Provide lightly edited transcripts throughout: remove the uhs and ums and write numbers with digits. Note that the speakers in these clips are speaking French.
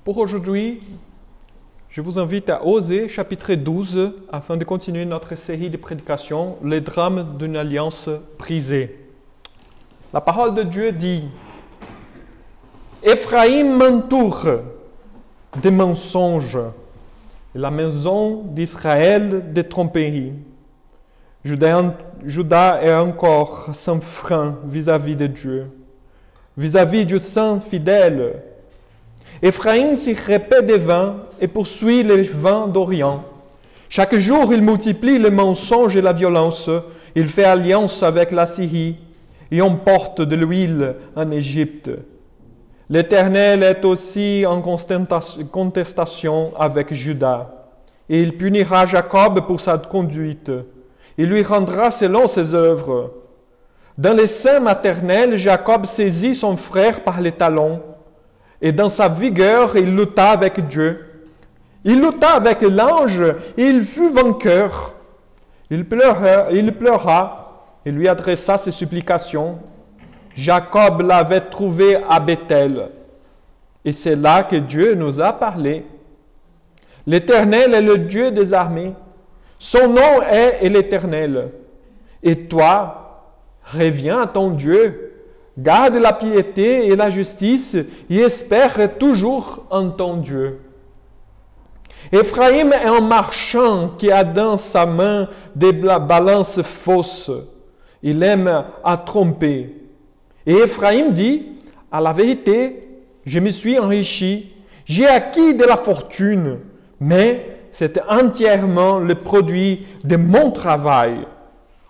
Pour aujourd'hui, je vous invite à Osée, chapitre 12, afin de continuer notre série de prédications, les drames d'une alliance brisée. La parole de Dieu dit, « Éphraïm m'entoure des mensonges, et la maison d'Israël des tromperies. Juda est encore sans frein vis-à-vis de Dieu, vis-à-vis du Saint fidèle. Éphraïm s'y répète des vins et poursuit les vents d'Orient. Chaque jour, il multiplie les mensonges et la violence. Il fait alliance avec la Syrie et emporte de l'huile en Égypte. L'Éternel est aussi en contestation avec Juda, et il punira Jacob pour sa conduite. Il lui rendra selon ses œuvres. Dans les seins maternels, Jacob saisit son frère par les talons, et dans sa vigueur, il lutta avec Dieu. Il lutta avec l'ange, et il fut vainqueur. Il pleura, et lui adressa ses supplications. Jacob l'avait trouvé à Bethel, et c'est là que Dieu nous a parlé. L'Éternel est le Dieu des armées. Son nom est l'Éternel. Et toi, reviens à ton Dieu. Garde la piété et la justice et espère toujours en ton Dieu. Éphraïm est un marchand qui a dans sa main des balances fausses. Il aime à tromper. Et Éphraïm dit, à la vérité, je me suis enrichi, j'ai acquis de la fortune, mais c'est entièrement le produit de mon travail.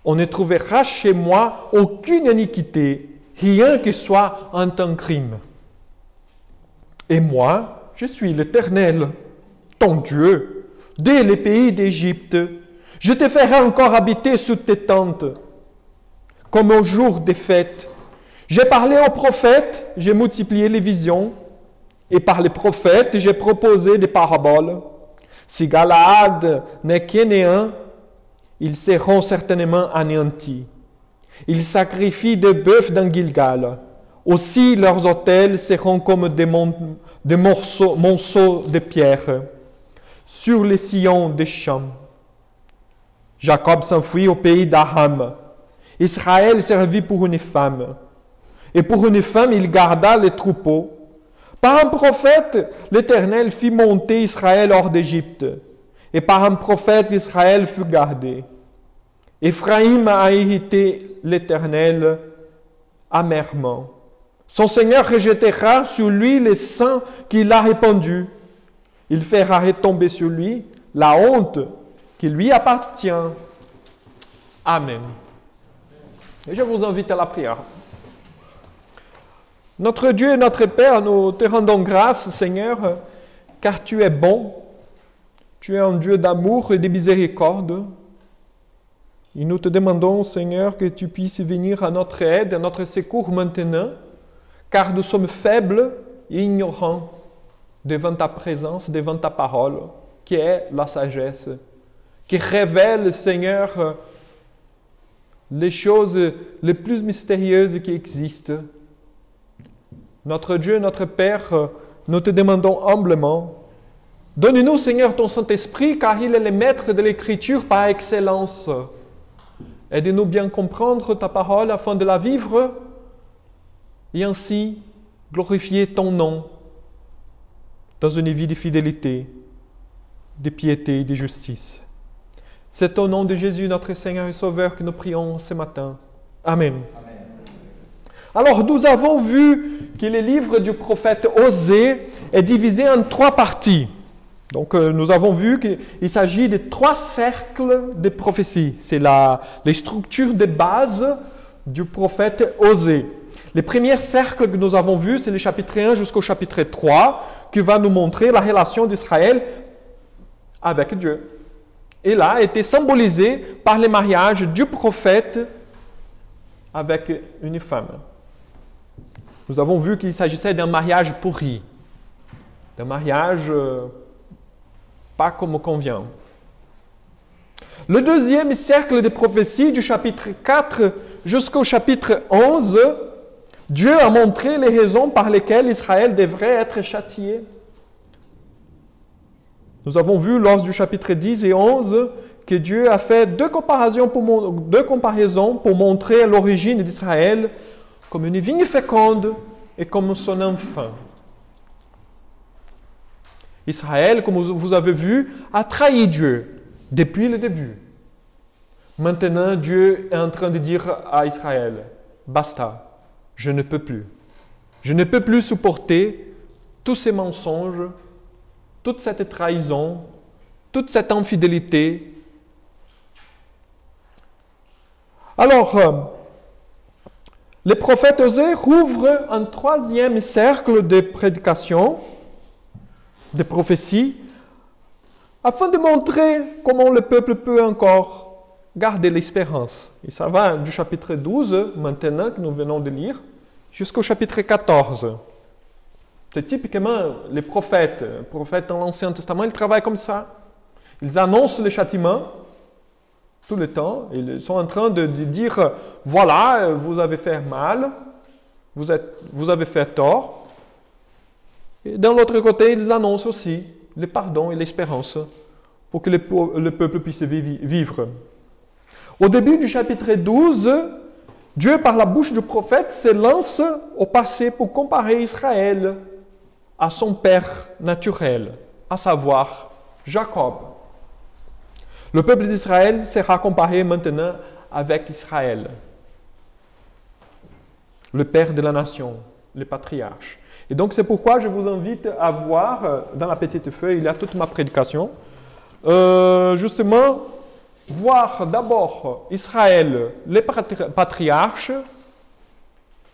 On ne trouvera chez moi aucune iniquité, rien que soit un crime. Et moi, je suis l'Éternel, ton Dieu, dès les pays d'Égypte. Je te ferai encore habiter sous tes tentes, comme au jour des fêtes. J'ai parlé aux prophètes, j'ai multiplié les visions, et par les prophètes, j'ai proposé des paraboles. Si Galaad n'est qu'Énéen, ils seront certainement anéantis. Ils sacrifient des bœufs dans Gilgal. Aussi leurs autels seront comme des monceaux de pierre sur les sillons des champs. Jacob s'enfuit au pays d'Aram. Israël servit pour une femme. Et pour une femme, il garda les troupeaux. Par un prophète, l'Éternel fit monter Israël hors d'Égypte. Et par un prophète, Israël fut gardé. Éphraïm a irrité l'Éternel amèrement. Son Seigneur rejettera sur lui les saints qu'il a répandus. Il fera retomber sur lui la honte qui lui appartient. Amen. Et je vous invite à la prière. Notre Dieu et notre Père, nous te rendons grâce, Seigneur, car tu es bon. Tu es un Dieu d'amour et de miséricorde. Et nous te demandons, Seigneur, que tu puisses venir à notre aide, à notre secours maintenant, car nous sommes faibles et ignorants devant ta présence, devant ta parole, qui est la sagesse, qui révèle, Seigneur, les choses les plus mystérieuses qui existent. Notre Dieu, notre Père, nous te demandons humblement, donne-nous, Seigneur, ton Saint-Esprit, car il est le maître de l'Écriture par excellence. Aide-nous bien comprendre ta parole afin de la vivre et ainsi glorifier ton nom dans une vie de fidélité, de piété et de justice. C'est au nom de Jésus, notre Seigneur et Sauveur, que nous prions ce matin. Amen. Amen. Alors, nous avons vu que le livre du prophète Osée est divisé en 3 parties. Donc, nous avons vu qu'il s'agit de 3 cercles de prophétie. C'est les structures de base du prophète Osée. Le premier cercle que nous avons vu, c'est le chapitre 1 jusqu'au chapitre 3, qui va nous montrer la relation d'Israël avec Dieu. Et là, a été symbolisé par le mariage du prophète avec une femme. Nous avons vu qu'il s'agissait d'un mariage pourri, d'un mariage pas comme convient. Le deuxième cercle de prophétie du chapitre 4 jusqu'au chapitre 11, Dieu a montré les raisons par lesquelles Israël devrait être châtié. Nous avons vu lors du chapitre 10 et 11 que Dieu a fait deux comparaisons pour montrer l'origine d'Israël comme une vigne féconde et comme son enfant. Israël, comme vous avez vu, a trahi Dieu depuis le début. Maintenant, Dieu est en train de dire à Israël, « Basta, je ne peux plus. Je ne peux plus supporter tous ces mensonges, toute cette trahison, toute cette infidélité. » Alors, les prophètes Osée rouvrent un troisième cercle de prédication, de prophéties, afin de montrer comment le peuple peut encore garder l'espérance. Et ça va du chapitre 12, maintenant, que nous venons de lire, jusqu'au chapitre 14. C'est typiquement les prophètes dans l'Ancien Testament, ils travaillent comme ça. Ils annoncent le châtiment tout le temps. Ils sont en train de dire, voilà, vous avez fait mal, vous avez fait tort. Et d'un autre côté, ils annoncent aussi le pardon et l'espérance pour que le peuple puisse vivre. Au début du chapitre 12, Dieu, par la bouche du prophète, se lance au passé pour comparer Israël à son père naturel, à savoir Jacob. Le peuple d'Israël sera comparé maintenant avec Israël, le père de la nation, le patriarche. Et donc c'est pourquoi je vous invite à voir, dans la petite feuille, il y a toute ma prédication, justement, voir d'abord Israël, le patriarche,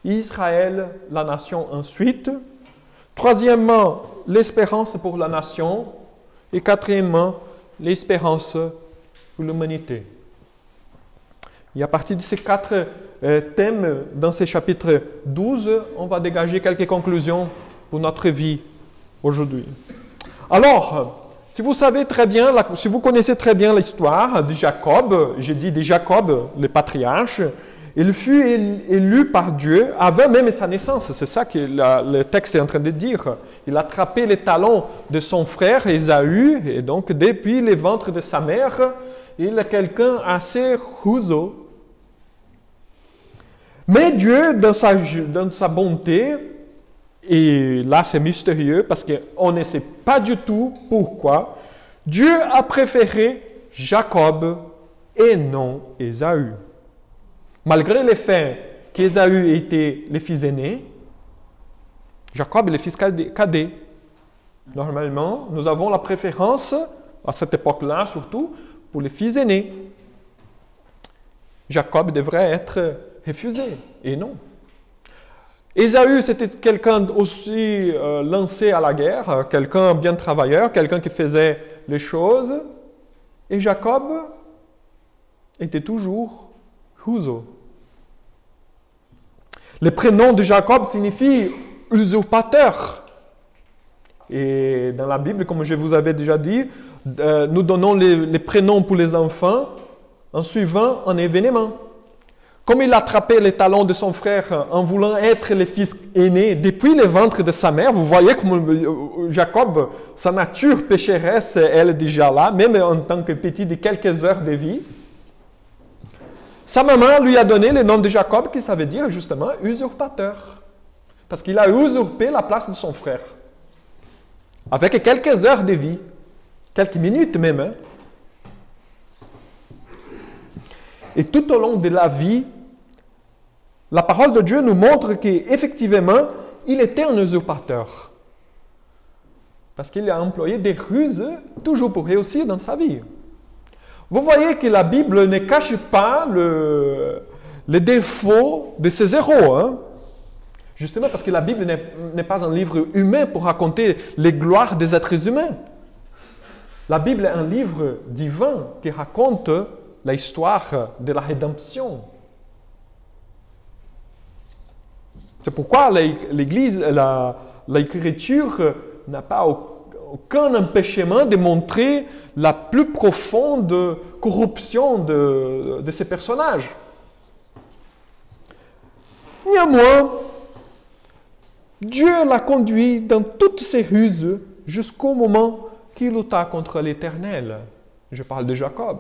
Israël, la nation ensuite. Troisièmement, l'espérance pour la nation. Et quatrièmement, l'espérance pour l'humanité. Et à partir de ces quatre thèmes, dans ce chapitre 12, on va dégager quelques conclusions pour notre vie aujourd'hui. Alors, si vous savez très bien, si vous connaissez très bien l'histoire de Jacob, j'ai dit de Jacob, le patriarche, il fut élu par Dieu avant même sa naissance. C'est ça que le texte est en train de dire. Il a attrapé les talons de son frère Ésaü, et donc depuis le ventre de sa mère, il est quelqu'un assez rousseau. Mais Dieu, dans sa bonté, et là c'est mystérieux parce qu'on ne sait pas du tout pourquoi, Dieu a préféré Jacob et non Ésaü. Malgré le fait qu'Ésaü était le fils aîné, Jacob est le fils cadet. Normalement, nous avons la préférence, à cette époque-là surtout, pour les fils aînés. Jacob devrait être refusé, et non. Ésaü, c'était quelqu'un aussi lancé à la guerre, quelqu'un bien travailleur, quelqu'un qui faisait les choses. Et Jacob était toujours Huzo. Le prénom de Jacob signifie usurpateur. Et dans la Bible, comme je vous avais déjà dit, nous donnons les prénoms pour les enfants en suivant un événement. Comme il attrapait les talons de son frère en voulant être le fils aîné depuis le ventre de sa mère, vous voyez comme Jacob, sa nature pécheresse, elle est déjà là, même en tant que petit de quelques heures de vie. Sa maman lui a donné le nom de Jacob, qui ça veut dire justement usurpateur. Parce qu'il a usurpé la place de son frère. Avec quelques heures de vie, quelques minutes même. Hein. Et tout au long de la vie, la parole de Dieu nous montre qu'effectivement, il était un usurpateur. Parce qu'il a employé des ruses toujours pour réussir dans sa vie. Vous voyez que la Bible ne cache pas les défauts de ses héros. Hein? Justement parce que la Bible n'est pas un livre humain pour raconter les gloires des êtres humains. La Bible est un livre divin qui raconte l'histoire de la rédemption. C'est pourquoi l'Église, l'Écriture n'a pas aucun empêchement de montrer la plus profonde corruption de ces personnages. Néanmoins, Dieu l'a conduit dans toutes ses ruses jusqu'au moment qui lutta contre l'Éternel? Je parle de Jacob.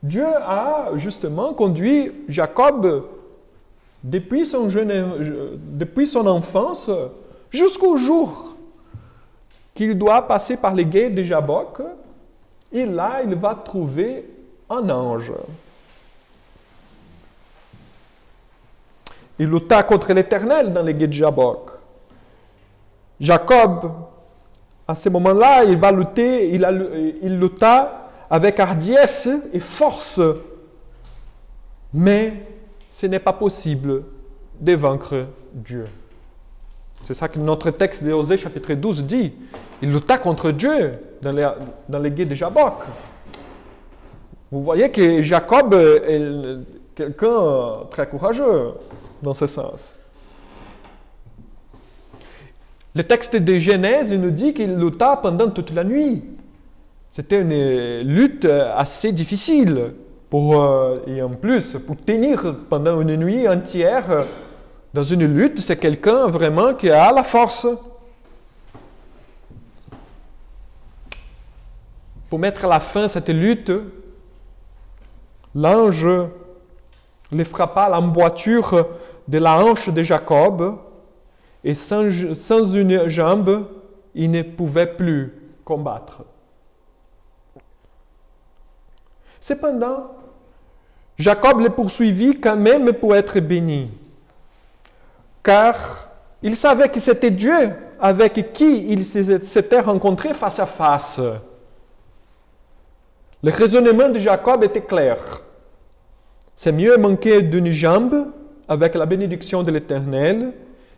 Dieu a justement conduit Jacob depuis son enfance jusqu'au jour qu'il doit passer par les gués de Jabok. Et là, il va trouver un ange. Il lutta contre l'Éternel dans les gués de Jabok. Jacob, à ce moment-là, il va lutter, il lutta avec hardiesse et force. Mais ce n'est pas possible de vaincre Dieu. C'est ça que notre texte de Osée chapitre 12 dit. Il lutta contre Dieu dans les gués de Jabok. Vous voyez que Jacob est quelqu'un très courageux dans ce sens. Le texte de Genèse nous dit qu'il lutta pendant toute la nuit. C'était une lutte assez difficile. Et en plus, pour tenir pendant une nuit entière dans une lutte, c'est quelqu'un vraiment qui a la force. Pour mettre à la fin à cette lutte, l'ange les frappa l'emboîture de la hanche de Jacob, et sans une jambe, il ne pouvait plus combattre. Cependant, Jacob les poursuivit quand même pour être béni, car il savait que c'était Dieu avec qui il s'était rencontré face à face. Le raisonnement de Jacob était clair. C'est mieux manquer d'une jambe avec la bénédiction de l'Éternel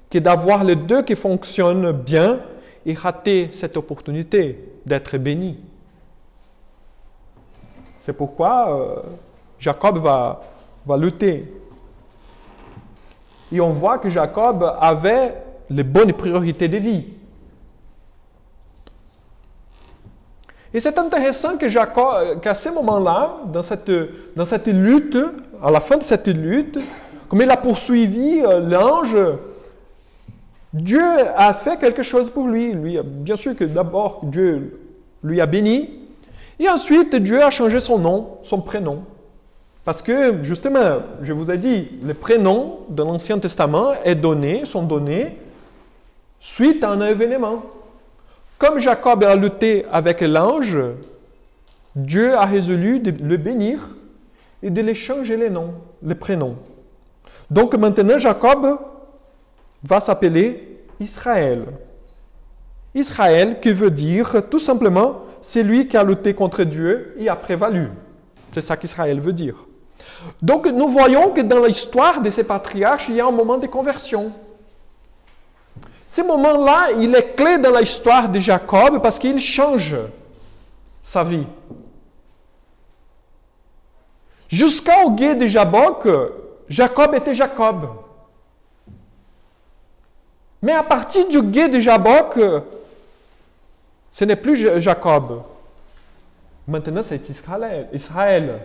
que d'avoir les deux qui fonctionnent bien et rater cette opportunité d'être béni. C'est pourquoi Jacob va lutter. Et on voit que Jacob avait les bonnes priorités de vie. Et c'est intéressant que Jacob, qu'à ce moment-là, dans cette lutte, à la fin de cette lutte, comme il a poursuivi l'ange, Dieu a fait quelque chose pour lui. Bien sûr que d'abord, Dieu lui a béni, et ensuite, Dieu a changé son nom, son prénom. Parce que, justement, je vous ai dit, les prénoms de l'Ancien Testament sont donnés suite à un événement. Comme Jacob a lutté avec l'ange, Dieu a résolu de le bénir et de lui changer les prénoms. Donc maintenant, Jacob va s'appeler Israël. Israël qui veut dire tout simplement celui qui a lutté contre Dieu et a prévalu. C'est ça qu'Israël veut dire. Donc nous voyons que dans l'histoire de ces patriarches, il y a un moment de conversion. Ce moment-là, il est clé dans l'histoire de Jacob parce qu'il change sa vie. Jusqu'au gué de Jabok, Jacob était Jacob. Mais à partir du gué de Jabok, ce n'est plus Jacob. Maintenant, c'est Israël.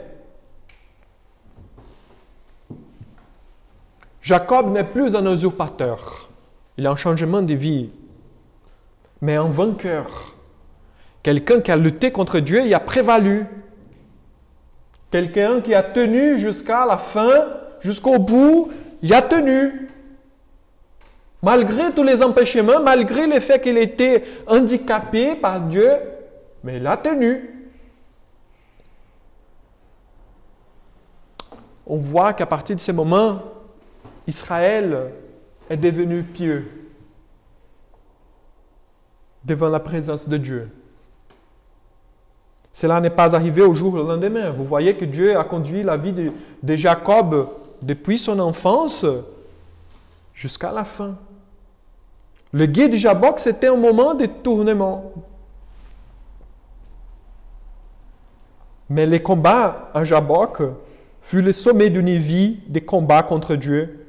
Jacob n'est plus un usurpateur. Il y a un changement de vie, mais un vainqueur. Quelqu'un qui a lutté contre Dieu et a prévalu. Quelqu'un qui a tenu jusqu'à la fin, jusqu'au bout, il a tenu. Malgré tous les empêchements, malgré le fait qu'il était handicapé par Dieu, mais il a tenu. On voit qu'à partir de ce moment, Israël est devenu pieux devant la présence de Dieu. Cela n'est pas arrivé au jour au lendemain. Vous voyez que Dieu a conduit la vie de Jacob depuis son enfance jusqu'à la fin. Le gué de Jabok, c'était un moment de tournement. Mais les combats à Jabok furent le sommet d'une vie de combats contre Dieu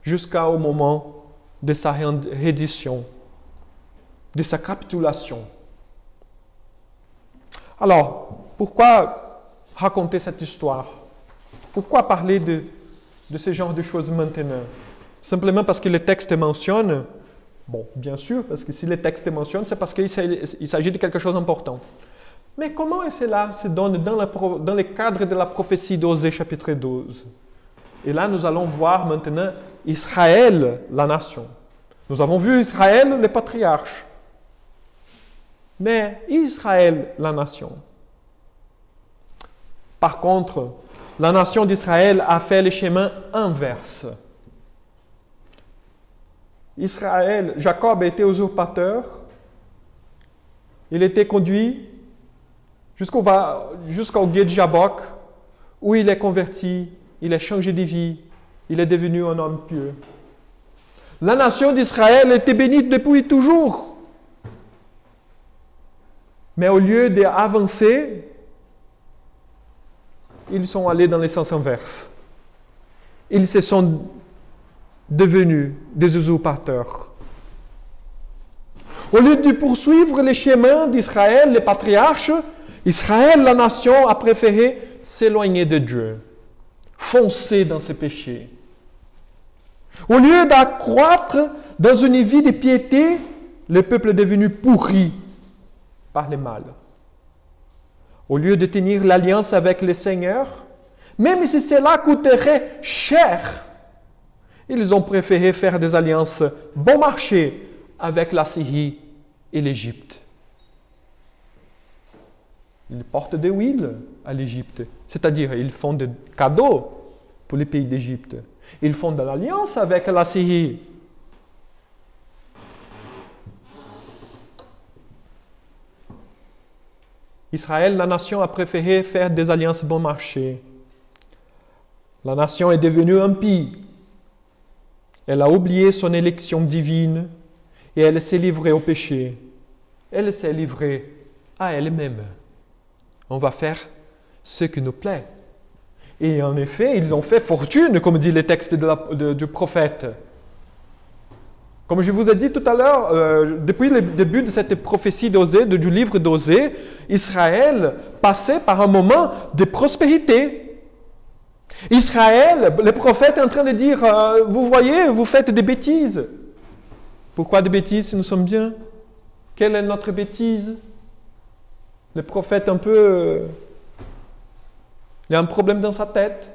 jusqu'au moment de sa reddition, de sa capitulation. Alors, pourquoi raconter cette histoire? Pourquoi parler de ce genre de choses maintenant? Simplement parce que le texte mentionne Bon, bien sûr, parce que si les textes mentionnent, c'est parce qu'il s'agit de quelque chose d'important. Mais comment cela se donne dans le cadre de la prophétie d'Osée chapitre 12? Et là, nous allons voir maintenant Israël, la nation. Nous avons vu Israël, le patriarche. Mais Israël, la nation. Par contre, la nation d'Israël a fait le chemin inverse. Israël, Jacob était usurpateur. Il était conduit jusqu'au gué de Jabbok, où il est converti, il a changé de vie, il est devenu un homme pieux. La nation d'Israël était bénie depuis toujours. Mais au lieu d'avancer, ils sont allés dans le sens inverse. Ils se sont devenus des usurpateurs. Au lieu de poursuivre les chemins d'Israël, les patriarches, Israël, la nation, a préféré s'éloigner de Dieu, foncer dans ses péchés. Au lieu d'accroître dans une vie de piété, le peuple est devenu pourri par le mal. Au lieu de tenir l'alliance avec le Seigneur, même si cela coûterait cher, ils ont préféré faire des alliances bon marché avec la Syrie et l'Égypte. Ils portent des huiles à l'Égypte, c'est-à-dire ils font des cadeaux pour les pays d'Égypte. Ils font de l'alliance avec la Syrie. Israël, la nation, a préféré faire des alliances bon marché. La nation est devenue impie. Elle a oublié son élection divine et elle s'est livrée au péché. Elle s'est livrée à elle-même. On va faire ce qui nous plaît. Et en effet, ils ont fait fortune, comme dit les textes du prophète. Comme je vous ai dit tout à l'heure, depuis le début de cette prophétie d'Osée, du livre d'Osée, Israël passait par un moment de prospérité. Israël, le prophète est en train de dire, vous voyez, vous faites des bêtises. Pourquoi des bêtises si nous sommes bien? Quelle est notre bêtise? Le prophète un peu... il a un problème dans sa tête.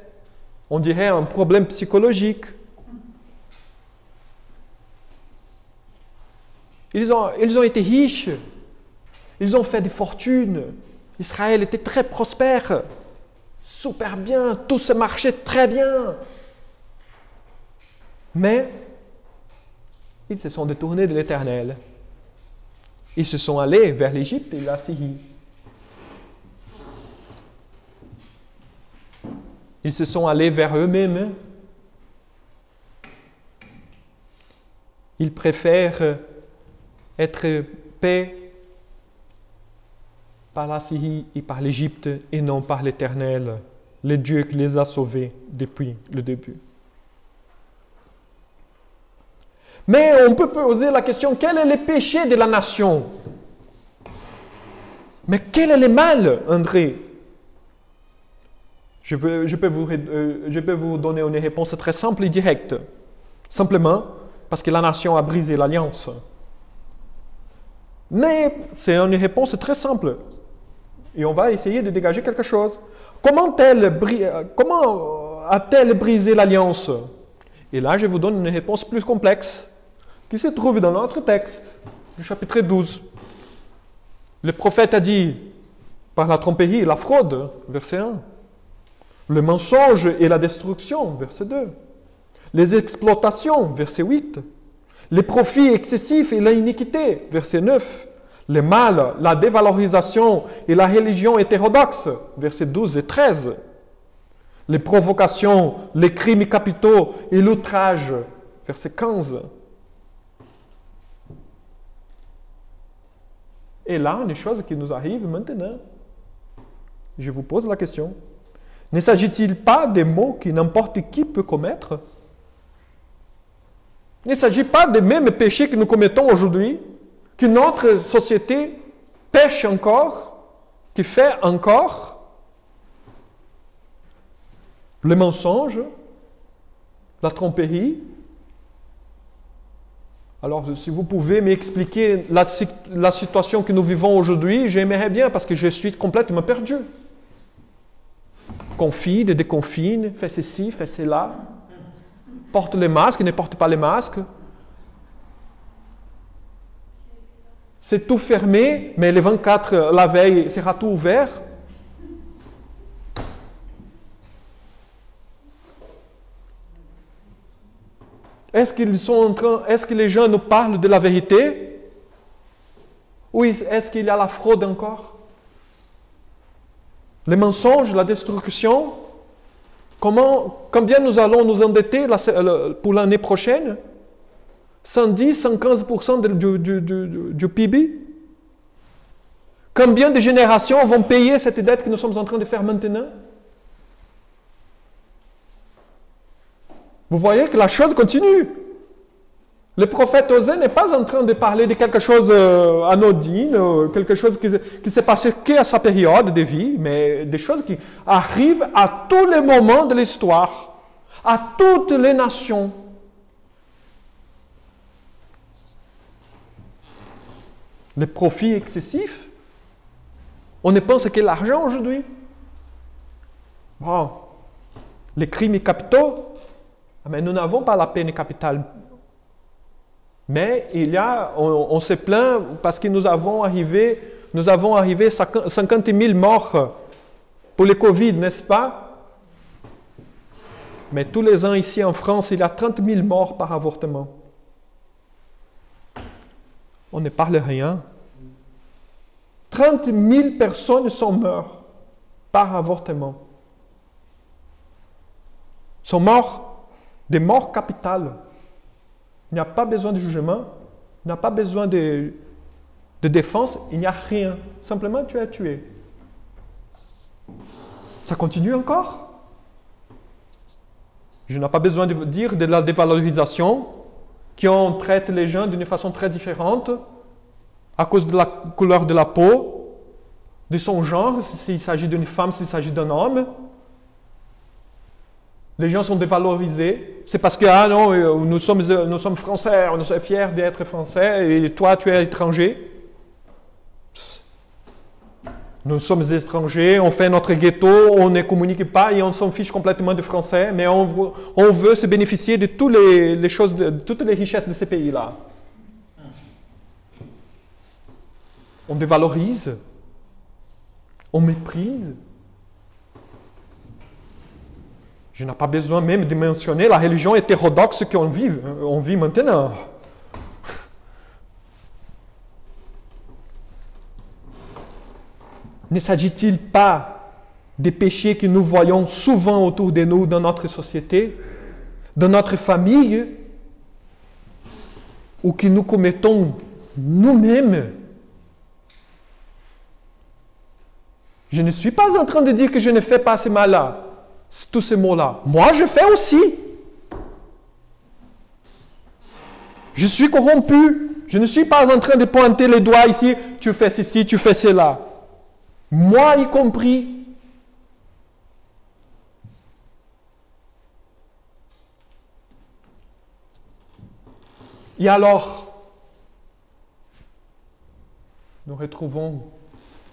On dirait un problème psychologique. Ils ont été riches. Ils ont fait des fortunes. Israël était très prospère. Super bien. Tout se marchait très bien. Mais ils se sont détournés de l'Éternel. Ils se sont allés vers l'Égypte et la Syrie. Ils se sont allés vers eux-mêmes. Ils préfèrent être paix par la Syrie et par l'Égypte et non par l'Éternel, le Dieu qui les a sauvés depuis le début. Mais on peut poser la question, quel est le péché de la nation? Mais quel est le mal, André? Je peux vous donner une réponse très simple et directe. Simplement parce que la nation a brisé l'alliance. Mais c'est une réponse très simple. Et on va essayer de dégager quelque chose. Comment a-t-elle brisé l'alliance? Et là, je vous donne une réponse plus complexe qui se trouve dans notre texte du chapitre 12. Le prophète a dit, par la tromperie et la fraude, verset 1. Le mensonge et la destruction, verset 2. Les exploitations, verset 8. Les profits excessifs et l'iniquité, verset 9. Le mal, la dévalorisation et la religion hétérodoxe, verset 12 et 13. Les provocations, les crimes capitaux et l'outrage, verset 15. Et là, une chose qui nous arrive maintenant. Je vous pose la question. Ne s'agit-il pas des maux que n'importe qui peut commettre? Il ne s'agit pas des mêmes péchés que nous commettons aujourd'hui, que notre société pêche encore, qui fait encore. Le mensonge, la tromperie, Alors, si vous pouvez m'expliquer la situation que nous vivons aujourd'hui, j'aimerais bien parce que je suis complètement perdu. Confine, déconfine, fais ceci, fais cela. Porte les masques, ne porte pas les masques. C'est tout fermé, mais le 24, la veille, sera tout ouvert. Est-ce que les gens nous parlent de la vérité? Ou est-ce qu'il y a la fraude encore? Les mensonges, la destruction? Combien nous allons nous endetter pour l'année prochaine? 110, 115% du PIB? Combien de générations vont payer cette dette que nous sommes en train de faire maintenant? Vous voyez que la chose continue. Le prophète Osée n'est pas en train de parler de quelque chose anodin, quelque chose qui s'est passé qu'à sa période de vie, mais des choses qui arrivent à tous les moments de l'histoire, à toutes les nations. Les profits excessifs. On ne pense que l'argent aujourd'hui. Bon. Les crimes capitaux. Mais nous n'avons pas la peine capitale. Mais on se plaint parce que nous avons arrivé 50 000 morts pour le Covid, n'est-ce pas? Mais tous les ans ici en France, il y a 30 000 morts par avortement. On ne parle rien. 30 000 personnes sont mortes par avortement. Sont morts. Des morts capitales. Il n'y a pas besoin de jugement, il n'y a pas besoin de défense, il n'y a rien. Simplement, tu es tué. Ça continue encore? Je n'ai pas besoin de vous dire de la dévalorisation, qu'on traite les gens d'une façon très différente, à cause de la couleur de la peau, de son genre, s'il s'agit d'une femme, s'il s'agit d'un homme. Les gens sont dévalorisés. C'est parce que, nous sommes français, on est fiers d'être français, et toi, tu es étranger. Nous sommes étrangers, on fait notre ghetto, on ne communique pas et on s'en fiche complètement des Français, mais on veut se bénéficier de toutes les richesses de ces pays-là. On dévalorise, on méprise. Je n'ai pas besoin même de mentionner la religion hétérodoxe qu'on vit maintenant. Ne s'agit-il pas des péchés que nous voyons souvent autour de nous dans notre société, dans notre famille, ou que nous commettons nous-mêmes? Je ne suis pas en train de dire que je ne fais pas ce mal-là. Tous ces mots-là. Moi, je fais aussi. Je suis corrompu. Je ne suis pas en train de pointer les doigts ici. Tu fais ceci, tu fais cela. Moi y compris. Et alors, nous retrouvons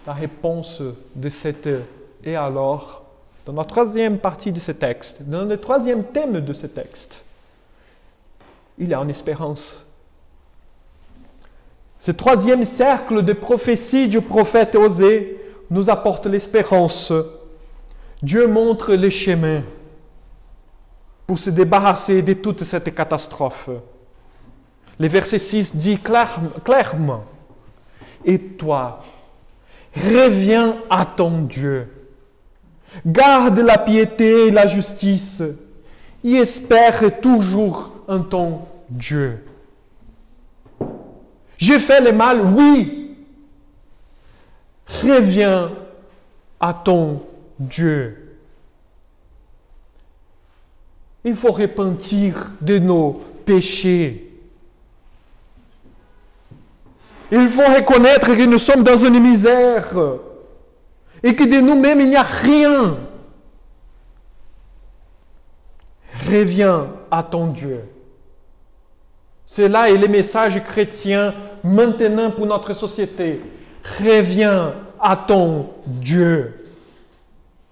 la réponse de cette « et alors » dans la troisième partie de ce texte, dans le troisième thème de ce texte. Il y a une espérance. Ce troisième cercle de prophétie du prophète Osée nous apporte l'espérance. Dieu montre les chemins pour se débarrasser de toute cette catastrophe. Le verset 6 dit clairement, « Et toi, reviens à ton Dieu. Garde la piété et la justice et espère toujours en ton Dieu. » J'ai fait le mal, oui. Reviens à ton Dieu. Il faut repentir de nos péchés. Il faut reconnaître que nous sommes dans une misère et que de nous-mêmes il n'y a rien. Reviens à ton Dieu. C'est là et les messages chrétiens maintenant pour notre société. Reviens à ton Dieu.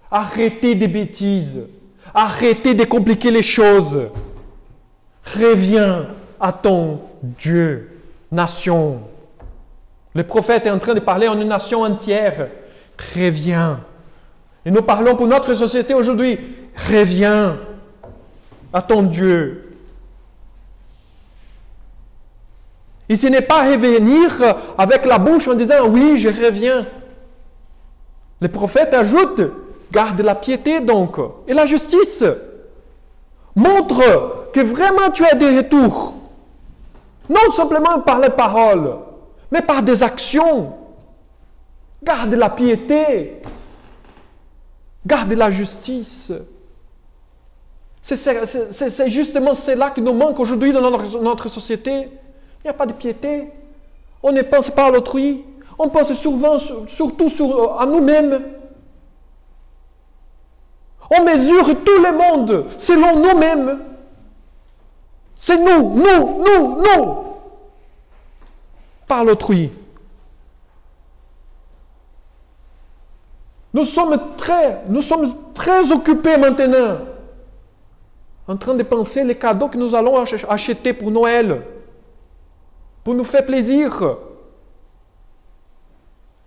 Arrêtez des bêtises. Arrêtez de compliquer les choses. Reviens à ton Dieu. Nation. Le prophète est en train de parler en une nation entière. Reviens. Et nous parlons pour notre société aujourd'hui. Reviens à ton Dieu. Et ce n'est pas revenir avec la bouche en disant « Oui, je reviens ». Le prophète ajoute « Garde la piété donc et la justice. Montre que vraiment tu as des retours. Non simplement par les paroles, mais par des actions. Garde la piété. Garde la justice. » C'est justement cela qui nous manque aujourd'hui dans notre société. Il n'y a pas de piété. On ne pense pas à l'autrui. On pense surtout à nous-mêmes. On mesure tout le monde selon nous-mêmes. C'est nous. Par l'autrui. Nous sommes très occupés maintenant en train de penser les cadeaux que nous allons acheter pour Noël. Pour nous faire plaisir.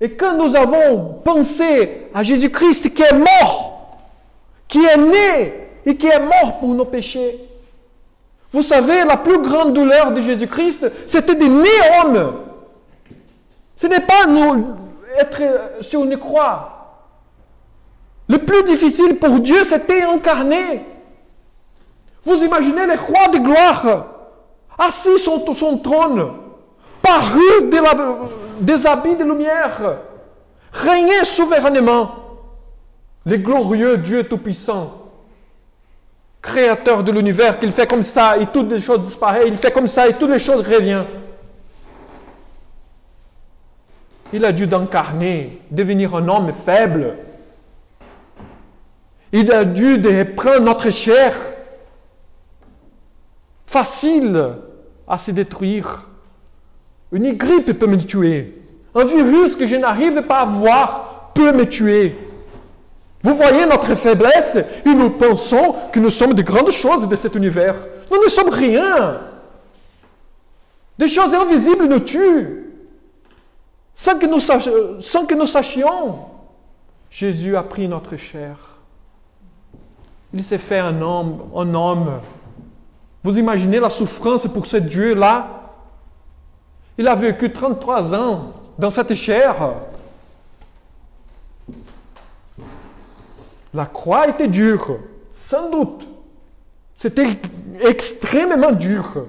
Et quand nous avons pensé à Jésus-Christ qui est mort, qui est né et qui est mort pour nos péchés, vous savez, la plus grande douleur de Jésus-Christ, c'était de naître homme. Ce n'est pas être sur une croix. Le plus difficile pour Dieu, c'était incarner. Vous imaginez le roi de gloire, assis sur son trône, paru des habits de lumière, régner souverainement, le glorieux Dieu Tout-Puissant, créateur de l'univers, qu'il fait comme ça et toutes les choses disparaissent, il fait comme ça et toutes les choses reviennent. Il a dû d'incarner, devenir un homme faible. Il a dû prendre notre chair, facile à se détruire. Une grippe peut me tuer. Un virus que je n'arrive pas à voir peut me tuer. Vous voyez notre faiblesse et nous pensons que nous sommes de grandes choses de cet univers. Nous ne sommes rien. Des choses invisibles nous tuent. Sans que nous sachions, Jésus a pris notre chair. Il s'est fait un homme. Vous imaginez la souffrance pour ce Dieu-là? Il a vécu 33 ans dans cette chair. La croix était dure, sans doute. C'était extrêmement dur.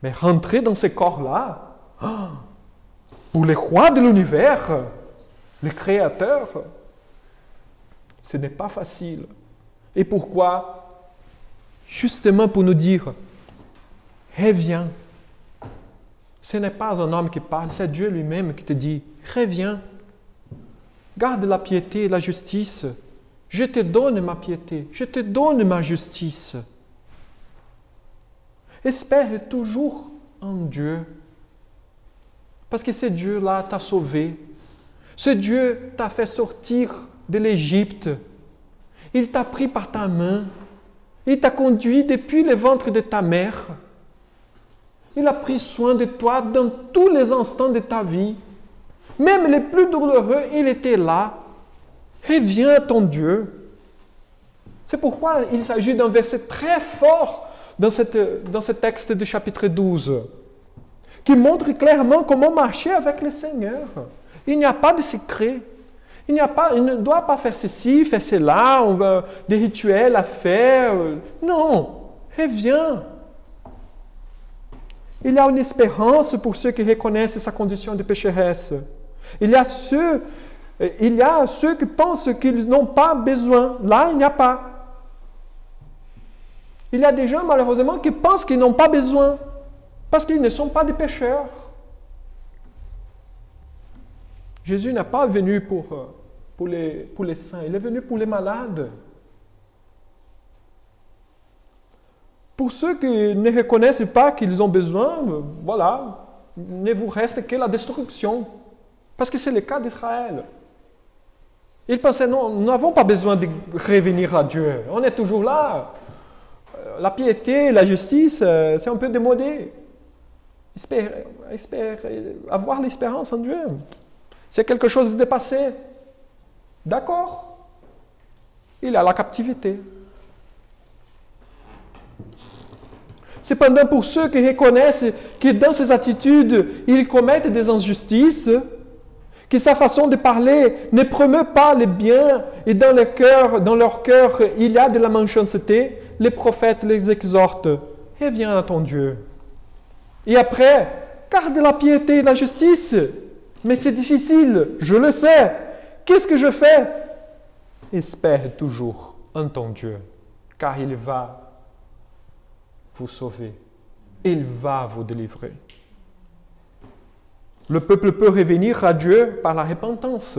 Mais rentrer dans ce corps-là, pour les rois de l'univers, les créateurs, ce n'est pas facile. Et pourquoi? Justement pour nous dire, reviens. Ce n'est pas un homme qui parle, c'est Dieu lui-même qui te dit, reviens. Garde la piété et la justice. Je te donne ma piété, je te donne ma justice. Espère toujours en Dieu. Parce que ce Dieu-là t'a sauvé. Ce Dieu t'a fait sortir de l'Égypte. Il t'a pris par ta main. Il t'a conduit depuis le ventre de ta mère. Il a pris soin de toi dans tous les instants de ta vie. Même les plus douloureux, il était là. Reviens à ton Dieu. C'est pourquoi il s'agit d'un verset très fort dans ce texte du chapitre 12, qui montre clairement comment marcher avec le Seigneur. Il n'y a pas de secret. Il ne doit pas faire ceci, faire cela, on va des rituels à faire. Non, reviens. Il y a une espérance pour ceux qui reconnaissent sa condition de pécheresse. Il y a ceux qui pensent qu'ils n'ont pas besoin. Là, il n'y a pas. Il y a des gens, malheureusement, qui pensent qu'ils n'ont pas besoin parce qu'ils ne sont pas des pécheurs. Jésus n'est pas venu pour les saints, il est venu pour les malades. pour ceux qui ne reconnaissent pas qu'ils ont besoin, voilà, ne vous reste que la destruction. Parce que c'est le cas d'Israël. Ils pensaient, non, nous n'avons pas besoin de revenir à Dieu. On est toujours là. La piété, la justice, c'est un peu démodé. Avoir l'espérance en Dieu, c'est quelque chose de dépassé. D'accord. Il a la captivité. Cependant, pour ceux qui reconnaissent que dans ces attitudes, ils commettent des injustices, que sa façon de parler ne promeut pas le bien et dans leur cœur, il y a de la méchanceté, les prophètes les exhortent. Reviens à ton Dieu. Et après, garde la piété et la justice. Mais c'est difficile, je le sais. Qu'est-ce que je fais? Espère toujours en ton Dieu, car il va vous sauver. Il va vous délivrer. Le peuple peut revenir à Dieu par la repentance.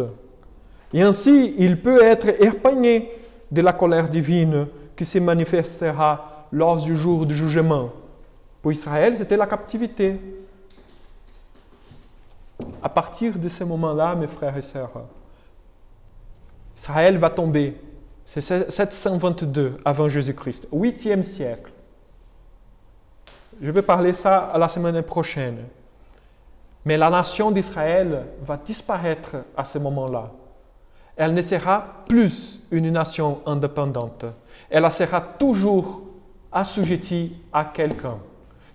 Et ainsi, il peut être épargné de la colère divine qui se manifestera lors du jour du jugement. Pour Israël, c'était la captivité. À partir de ce moment-là, mes frères et sœurs, Israël va tomber. C'est 722 avant Jésus-Christ, 8e siècle. Je vais parler ça à la semaine prochaine. Mais la nation d'Israël va disparaître à ce moment-là. Elle ne sera plus une nation indépendante. Elle sera toujours assujettie à quelqu'un.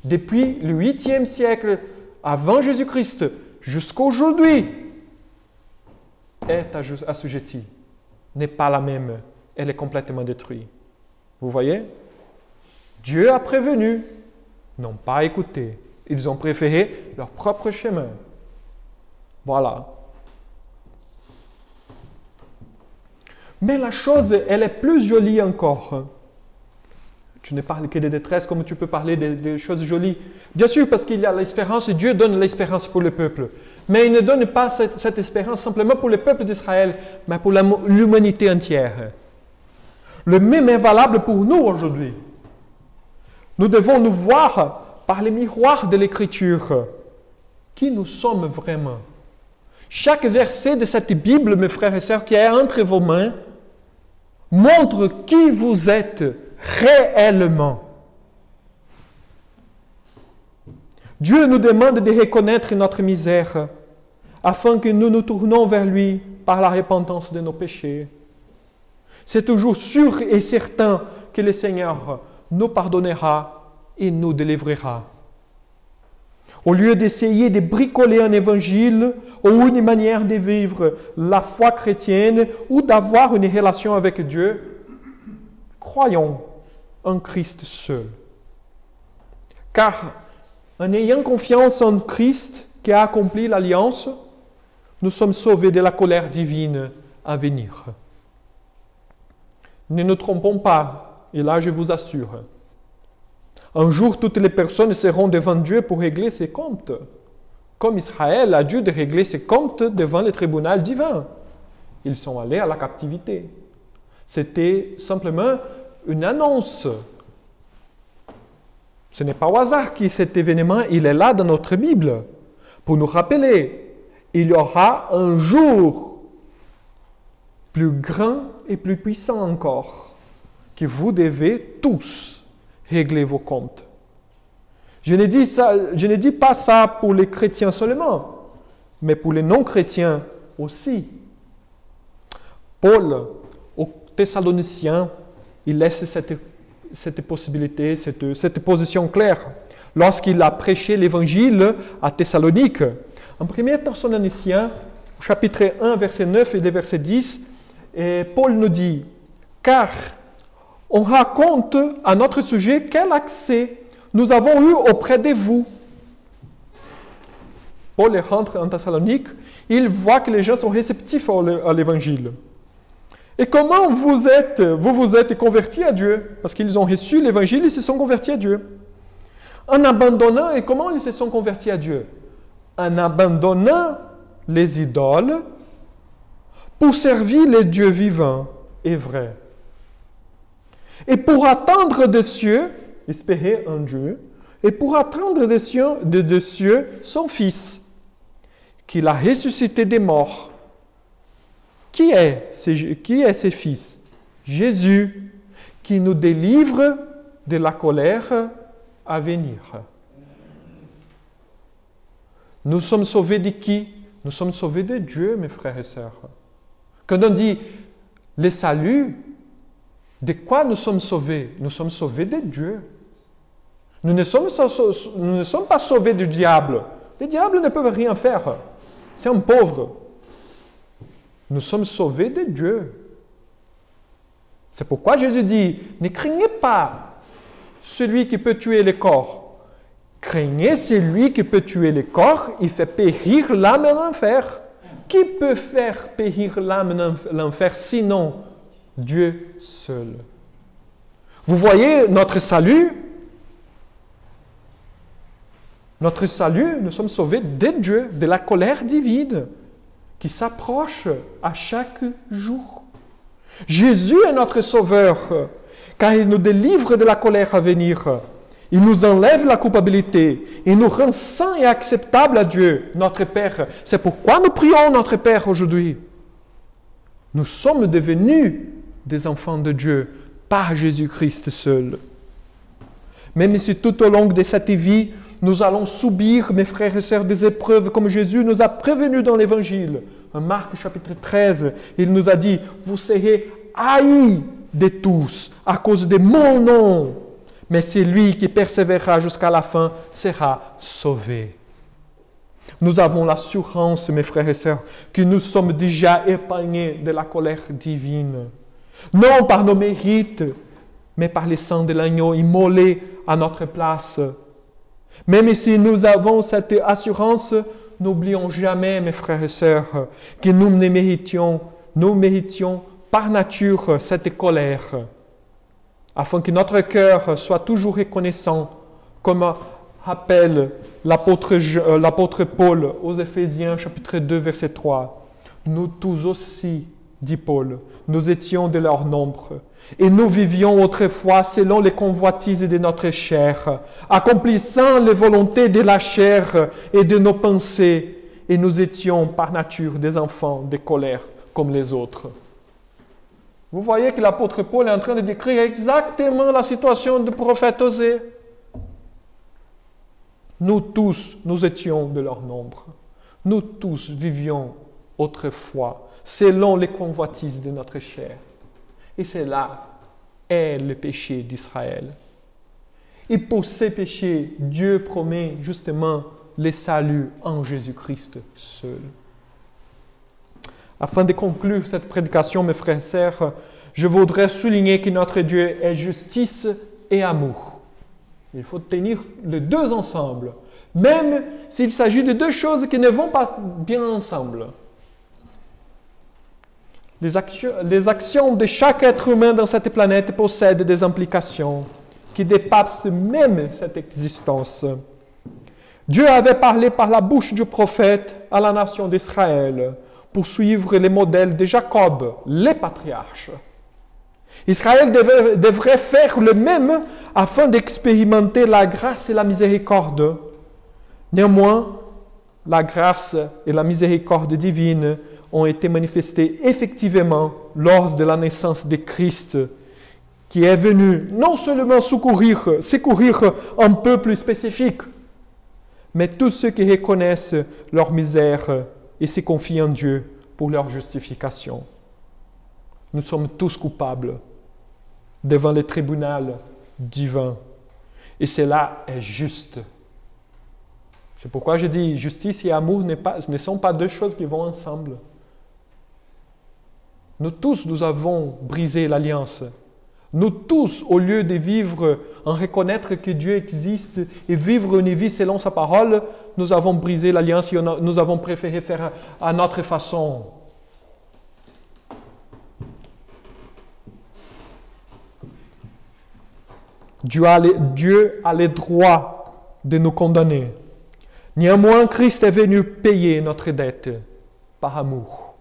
Depuis le 8e siècle avant Jésus-Christ jusqu'à aujourd'hui, est assujettie. N'est pas la même. Elle est complètement détruite. Vous voyez? Dieu a prévenu. N'ont pas écouté. Ils ont préféré leur propre chemin. Voilà. Mais la chose, elle est plus jolie encore. Tu ne parles que de détresse comme tu peux parler de choses jolies. Bien sûr, parce qu'il y a l'espérance et Dieu donne l'espérance pour le peuple. Mais il ne donne pas cette espérance simplement pour le peuple d'Israël, mais pour l'humanité entière. Le même est valable pour nous aujourd'hui. Nous devons nous voir par les miroirs de l'Écriture qui nous sommes vraiment. Chaque verset de cette Bible, mes frères et sœurs, qui est entre vos mains, montre qui vous êtes réellement. Dieu nous demande de reconnaître notre misère afin que nous nous tournions vers lui par la repentance de nos péchés. C'est toujours sûr et certain que le Seigneur nous pardonnera et nous délivrera. Au lieu d'essayer de bricoler un évangile ou une manière de vivre la foi chrétienne ou d'avoir une relation avec Dieu, croyons en Christ seul. Car en ayant confiance en Christ qui a accompli l'alliance, nous sommes sauvés de la colère divine à venir. Ne nous trompons pas, et là je vous assure, un jour, toutes les personnes seront devant Dieu pour régler ses comptes. Comme Israël a dû régler ses comptes devant le tribunal divin. Ils sont allés à la captivité. C'était simplement une annonce. Ce n'est pas au hasard que cet événement, il est là dans notre Bible. Pour nous rappeler, il y aura un jour plus grand et plus puissant encore, que vous devez tous régler vos comptes. Je ne dis pas ça pour les chrétiens seulement, mais pour les non-chrétiens aussi. Paul, aux Thessaloniciens, il laisse cette possibilité, cette position claire. Lorsqu'il a prêché l'évangile à Thessalonique, en 1 Thessaloniciens, chapitre 1, verset 9 et verset 10, Paul nous dit, « Car on raconte à notre sujet quel accès nous avons eu auprès de vous. » Paul rentre en Thessalonique, il voit que les gens sont réceptifs à l'évangile. Et comment vous vous êtes convertis à Dieu? Parce qu'ils ont reçu l'évangile, ils se sont convertis à Dieu. En abandonnant, et comment ils se sont convertis à Dieu? En abandonnant les idoles pour servir les dieux vivants et vrais. Et pour attendre des cieux espérer en Dieu et pour attendre de cieux son Fils, qu'il a ressuscité des morts. Qui est ce Fils? Jésus, qui nous délivre de la colère à venir. Nous sommes sauvés de qui? Nous sommes sauvés de Dieu, mes frères et sœurs. Quand on dit le salut, de quoi nous sommes sauvés? Nous sommes sauvés de Dieu. Nous ne sommes pas sauvés du diable. Les diables ne peuvent rien faire. C'est un pauvre. Nous sommes sauvés de Dieu. C'est pourquoi Jésus dit, ne craignez pas celui qui peut tuer le corps. Craignez celui qui peut tuer le corps, il fait périr l'âme en enfer. Qui peut faire périr l'âme en l'enfer sinon Dieu seul? Vous voyez notre salut? Notre salut, nous sommes sauvés de Dieu, de la colère divine qui s'approche à chaque jour. Jésus est notre sauveur, car il nous délivre de la colère à venir. Il nous enlève la culpabilité. Il nous rend saints et acceptables à Dieu, notre Père. C'est pourquoi nous prions notre Père aujourd'hui. Nous sommes devenus des enfants de Dieu par Jésus-Christ seul. Même si tout au long de cette vie, nous allons subir, mes frères et sœurs, des épreuves comme Jésus nous a prévenus dans l'Évangile. En Marc chapitre 13, il nous a dit, vous serez haïs de tous à cause de mon nom. Mais celui qui persévérera jusqu'à la fin sera sauvé. Nous avons l'assurance, mes frères et sœurs, que nous sommes déjà épargnés de la colère divine. Non par nos mérites, mais par le sang de l'agneau immolé à notre place. Même si nous avons cette assurance, n'oublions jamais, mes frères et sœurs, que nous méritions par nature cette colère, afin que notre cœur soit toujours reconnaissant, comme rappelle l'apôtre Paul aux Éphésiens chapitre 2 verset 3. Nous tous aussi, dit Paul, nous étions de leur nombre, et nous vivions autrefois selon les convoitises de notre chair, accomplissant les volontés de la chair et de nos pensées, et nous étions par nature des enfants de colère comme les autres. Vous voyez que l'apôtre Paul est en train de décrire exactement la situation du prophète Osée. Nous tous, nous étions de leur nombre. Nous tous vivions autrefois selon les convoitises de notre chair. Et c'est là est le péché d'Israël. Et pour ces péchés, Dieu promet justement le salut en Jésus-Christ seul. Afin de conclure cette prédication, mes frères et sœurs, je voudrais souligner que notre Dieu est justice et amour. Il faut tenir les deux ensemble, même s'il s'agit de deux choses qui ne vont pas bien ensemble. Les actions de chaque être humain dans cette planète possèdent des implications qui dépassent même cette existence. Dieu avait parlé par la bouche du prophète à la nation d'Israël pour suivre les modèles de Jacob, les patriarches. Israël devrait faire le même afin d'expérimenter la grâce et la miséricorde. Néanmoins, la grâce et la miséricorde divine ont été manifestées effectivement lors de la naissance de Christ, qui est venu non seulement secourir un peuple spécifique, mais tous ceux qui reconnaissent leur misère et se confient en Dieu pour leur justification. Nous sommes tous coupables devant le tribunal divin. Et cela est juste. C'est pourquoi je dis, justice et amour ne sont pas deux choses qui vont ensemble. Nous tous, nous avons brisé l'alliance. Nous tous, au lieu de vivre en reconnaître que Dieu existe et vivre une vie selon sa parole, nous avons brisé l'alliance et nous avons préféré faire à notre façon. Dieu a le droit de nous condamner. Néanmoins, Christ est venu payer notre dette par amour.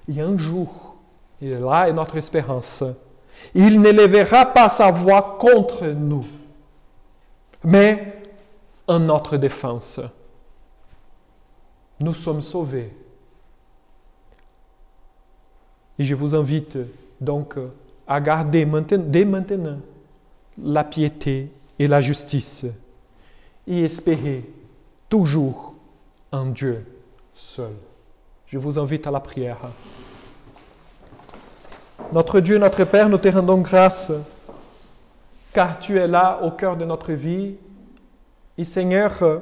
Il y a un jour, et là est notre espérance, Il n'élèvera pas sa voix contre nous, mais en notre défense. Nous sommes sauvés. Et je vous invite donc à garder dès maintenant la piété et la justice et espérer toujours en Dieu seul. Je vous invite à la prière. Notre Dieu, notre Père, nous te rendons grâce car tu es là au cœur de notre vie. Et Seigneur,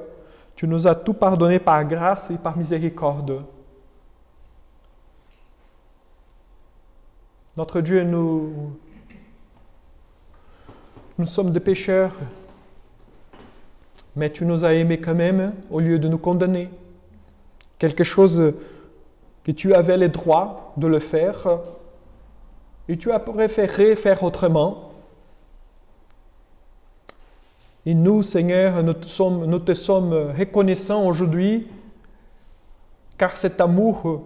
tu nous as tout pardonné par grâce et par miséricorde. Notre Dieu, nous sommes des pécheurs, mais tu nous as aimés quand même au lieu de nous condamner. Quelque chose que tu avais le droit de le faire et tu as préféré faire autrement. Et nous, Seigneur, nous te sommes reconnaissants aujourd'hui car cet amour,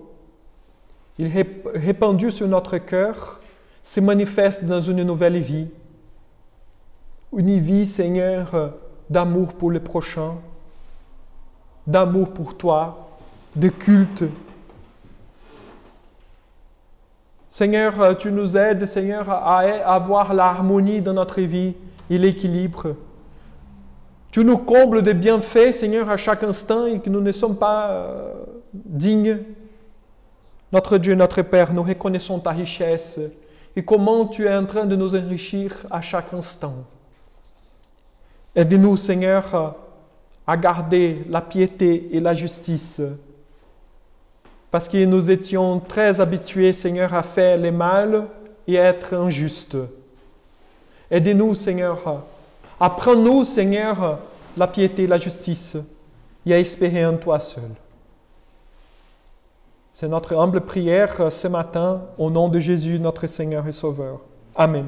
il est répandu sur notre cœur, se manifeste dans une nouvelle vie. Une vie, Seigneur, d'amour pour le prochain, d'amour pour toi, de culte. Seigneur, tu nous aides, Seigneur, à avoir l'harmonie dans notre vie et l'équilibre. Tu nous combles de bienfaits, Seigneur, à chaque instant et que nous ne sommes pas dignes. Notre Dieu, notre Père, nous reconnaissons ta richesse et comment tu es en train de nous enrichir à chaque instant. Aide-nous, Seigneur, à garder la piété et la justice, parce que nous étions très habitués, Seigneur, à faire le mal et à être injustes. Aide-nous, Seigneur, apprends-nous, Seigneur, la piété et la justice et à espérer en toi seul. C'est notre humble prière ce matin, au nom de Jésus, notre Seigneur et Sauveur. Amen.